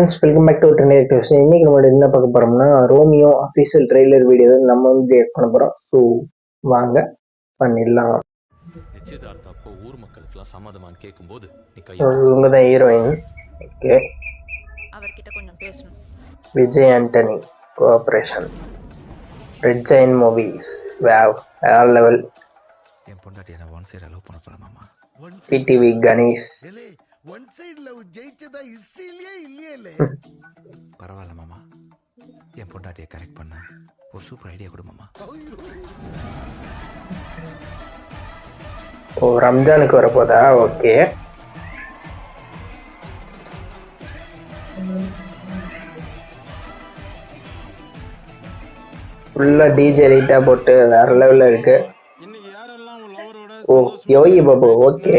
Friends welcome back to trend tips. இன்னைக்கு நம்ம என்ன பார்க்க போறோம்னா ரோமியோ அஃபிஷியல் ட்ரெய்லர் வீடியோ நம்ம வந்து ரியாக்ட் பண்ண போறோம். ஸோ வாங்க பண்ணிடலாம். நிச்சயதார்த்த அப்போ ஊர் மக்களுக்குலாம் சம்மதமான்னு கேட்கும்போது நீ இவங்க தான் ஹீரோயின். ஓகே, அவர்கிட்ட கொஞ்சம் பேசணும். Vijay Antony cooperation, red giant movies, வேவ் வேற லெவல். என் பொண்டாட்டி என்ன ஒன் சைடு அலோவ் பண்ண போறேன் மாமா. PTV Ganesh. One side love ஜெயிச்சதா ஹிஸ்டரியிலே இல்லையே. பரவாயில்ல மாமா, என் பொண்டாட்டியை கரெக்ட் பண்ண ஒரு சூப்பர் ஐடியா கொடு மாமா. ஓ, ரம்ஜானுக்கு வரப்போதா? ஓகே, ஃபுல்லா டிஜே லைட்டா போட்டு வேற லெவல்ல இருக்கு. ஓ, யோகி பாபு. ஓகே,